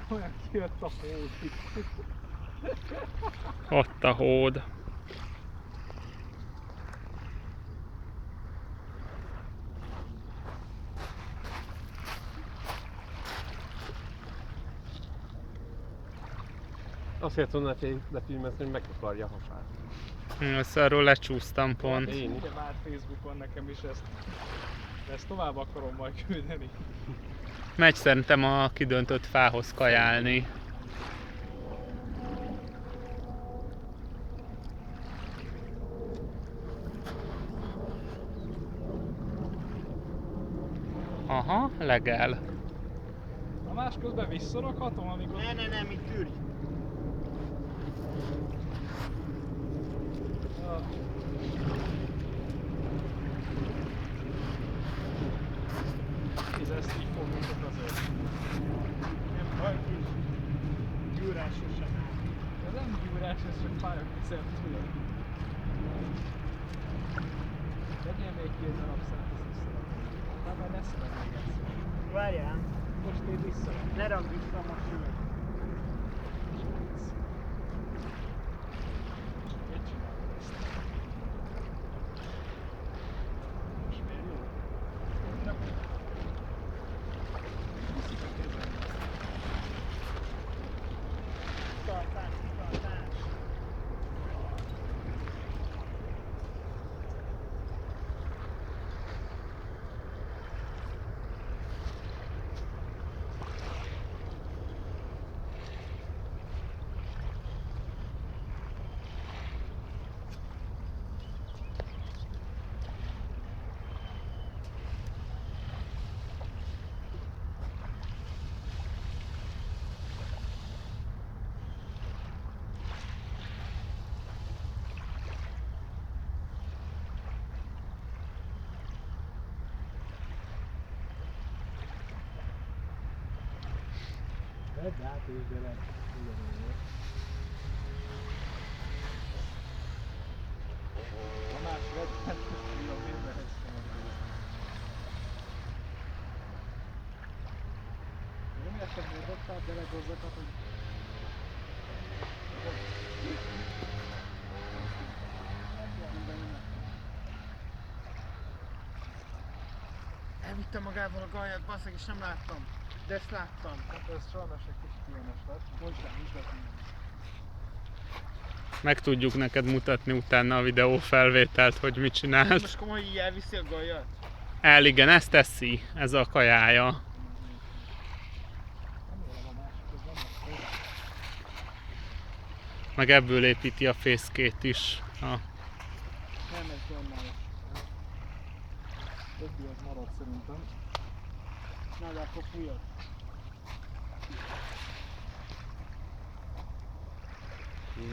Olyan kijött a hód itt. Ott a hód. Azért tudna lefilmezni, hogy megkakarja a hasát. Ezt arról lecsúsztam pont. Én is. Ugye már Facebookon nekem is ezt tovább akarom majd küldeni. Megy szerintem a kidöntött fához kajálni. Aha, legel. A másközben visszarakhatom, amikor... Ne, itt ülj! Ah. Ezt így fogjuk azért. Nem baj, kis gyúrás sosem áll. Ez nem gyúrás, ez csak fáj a kezem, tudod. Legyél még 2 darab szent, ezt visszarakom. Hát már lesz meg még egyszer. Várjál, Most én visszarakom. ne rakd vissza, most jövök. Mit csinálod ezt? Most miért jó? Nem. Viszik a kezem. Tartás. Vedd át, és gyere. Tamás, vedd át, és a vérbe hegytem a vért. Nem értem, miért dobtál bele gazdakat, hogy... Elvitte magával a gajat, basszeg, és nem láttam. De ezt láttam. Hát ez sajnos egy kicsit ilyenes lett. Bocsánat. Meg tudjuk neked mutatni utána a videófelvételt, hogy mit csinált. Most komolyan így elviszi a gajat? Igen, ezt teszi, ez a kajája. Remélem a másik, ez nem lesz. Meg ebből építi a fészkét is. Nem, ez normális. Többi az marad szerintem. Na, de akkor fújod.